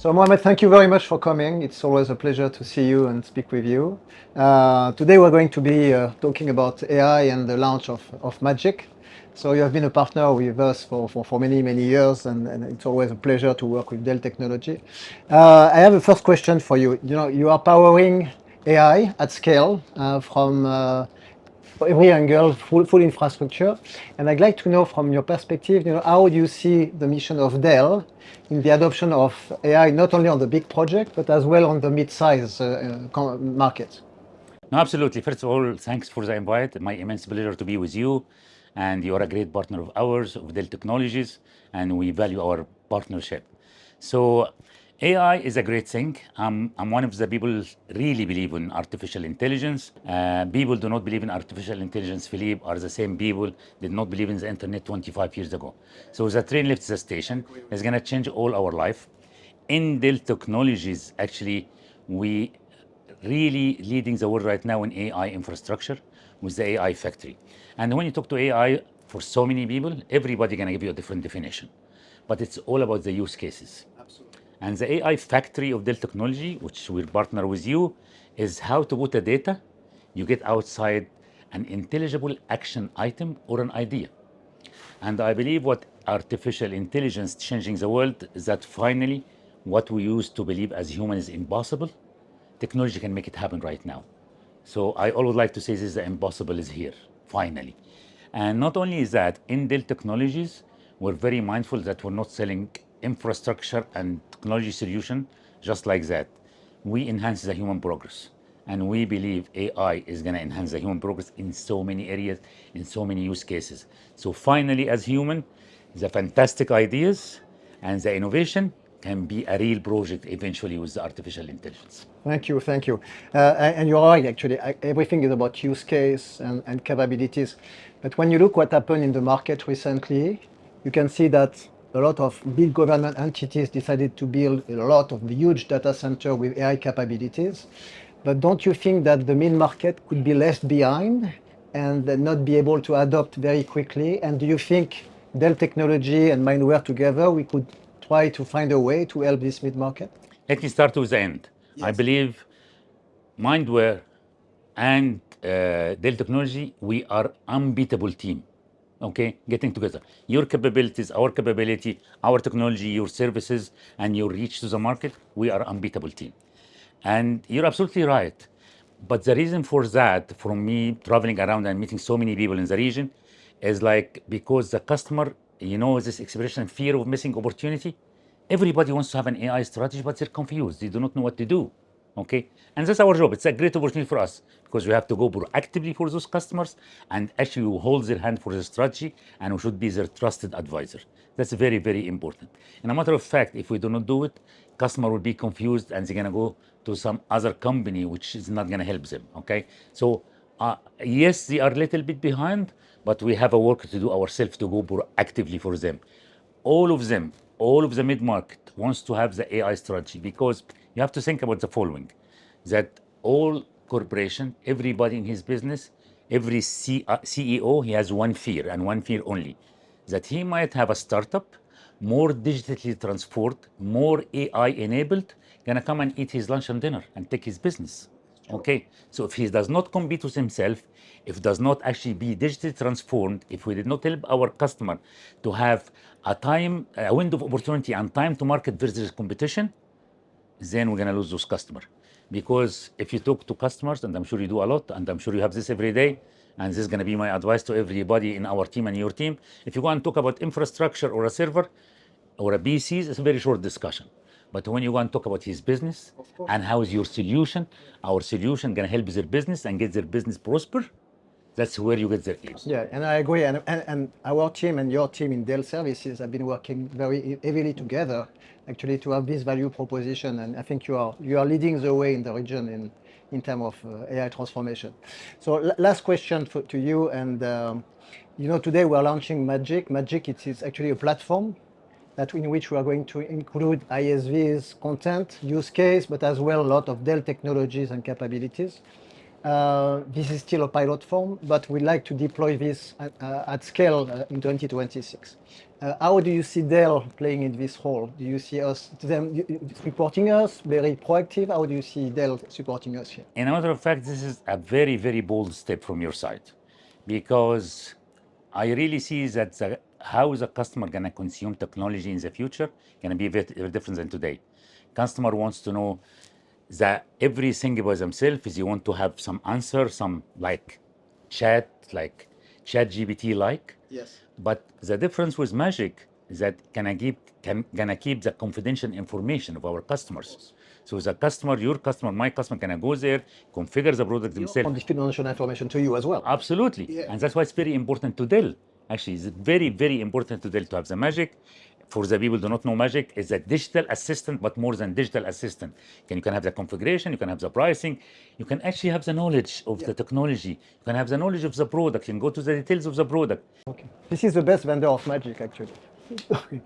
So Mohammed, thank you very much for coming. It's always a pleasure to see you and speak with you. Today we're going to be talking about AI and the launch of Magic. So you have been a partner with us for many, many years, and it's always a pleasure to work with Dell Technologies. I have a first question for you. You know, you are powering AI at scale from every angle, full infrastructure. And I'd like to know from your perspective, how do you see the mission of Dell in the adoption of AI, not only on the big project, but as well on the mid-size market? No, absolutely. First of all, thanks for the invite. My immense pleasure to be with you. And you are a great partner of ours, of Dell Technologies, and we value our partnership. So AI is a great thing. I'm one of the people really believe in artificial intelligence. People do not believe in artificial intelligence, Philippe, are the same people did not believe in the internet 25 years ago. So the train left the station. It's going to change all our life. In Dell Technologies, actually, we really leading the world right now in AI infrastructure with the AI factory. And when you talk to AI, for so many people, everybody gonna give you a different definition. But it's all about the use cases. Absolutely. And the AI factory of Dell Technology, which we'll partner with you, is how to put the data you get outside an intelligible action item or an idea. And I believe what artificial intelligence changing the world is that finally what we used to believe as humans is impossible, technology can make it happen right now. So I always like to say this: the impossible is here, finally. And not only is that, in Dell Technologies, we're very mindful that we're not selling infrastructure and technology solution just like that. We enhance the human progress. And we believe AI is going to enhance the human progress in so many areas, in so many use cases. So finally, as human, the fantastic ideas and the innovation can be a real project eventually with the artificial intelligence. Thank you, thank you. And you're right, actually. Everything is about use case and capabilities. But when you look what happened in the market recently, you can see that a lot of big government entities decided to build a lot of huge data center with AI capabilities. But don't you think that the mid-market could be left behind and not be able to adopt very quickly? And do you think Dell Technology and Mindware together, we could try to find a way to help this mid-market? Let me start with the end. I Yes. believe Mindware and Dell Technology, we are unbeatable team. Okay, getting together. Your capabilities, our capability, our technology, your services, and your reach to the market, we are unbeatable team. And you're absolutely right. But the reason for that, from me traveling around and meeting so many people in the region, is like because the customer, this expression, fear of missing opportunity. Everybody wants to have an AI strategy, but they're confused. They do not know what to do. Okay, and that's our job. It's a great opportunity for us because we have to go proactively for those customers and actually hold their hand for the strategy, and we should be their trusted advisor. That's very, very important. And a matter of fact, if we do not do it, customer will be confused and they're gonna go to some other company which is not gonna help them. Okay, so yes, they are a little bit behind, but we have a work to do ourselves to go proactively for them. All of them, all of the mid-market wants to have the AI strategy because you have to think about the following, that all corporation, everybody in his business, every CEO, he has one fear and one fear only, that he might have a startup, more digitally transformed, more AI enabled, gonna come and eat his lunch and dinner and take his business. Okay, so if he does not compete with himself, if does not actually be digitally transformed, if we did not help our customer to have a window of opportunity and time to market versus competition, then we're gonna lose those customers. Because if you talk to customers, and I'm sure you do a lot, and I'm sure you have this every day, and this is gonna be my advice to everybody in our team and your team, if you go and talk about infrastructure or a server or a PCs, it's a very short discussion. But when you want to talk about his business and how is your solution, our solution gonna help their business and get their business prosper, that's where you get their ears. Yeah, and I agree. And our team and your team in Dell Services have been working very heavily together, actually, to have this value proposition. And I think you are leading the way in the region in terms of AI transformation. So last question to you. And today we are launching Magic. Magic, it is actually a platform in which we are going to include ISV's content, use case, but as well a lot of Dell technologies and capabilities. This is still a pilot form, but we'd like to deploy this at scale in 2026. How do you see Dell playing in this role? Do you see them supporting us, very proactive? How do you see Dell supporting us here? In a matter of fact, this is a very, very bold step from your side, because I really see that how is a customer going to consume technology in the future going to be very, very different than today. Customer wants to know that everything by themselves is you want to have some answer, some like chat GPT like. Yes. But the difference with Magic is that gonna keep the confidential information of our customers. So the customer, your customer, my customer, gonna go there, configure the product themselves. On confidential information to you as well. Absolutely. Yeah. And that's why it's very important to Dell. Actually, it's very, very important to Dell to have the Magic. For the people who do not know, Magic is a digital assistant, but more than digital assistant. You can have the configuration, you can have the pricing, you can actually have the knowledge of the technology, you can have the knowledge of the product, you can go to the details of the product. Okay. This is the best vendor of Magic, actually. Okay.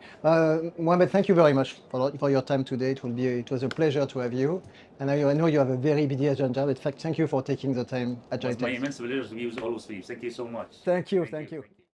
Mohammed, thank you very much for your time today. It was a pleasure to have you. And I know you have a very busy agenda. In fact, thank you for taking the time at It's my Dell. immense pleasure to be with all of you. Thank you so much. Thank you.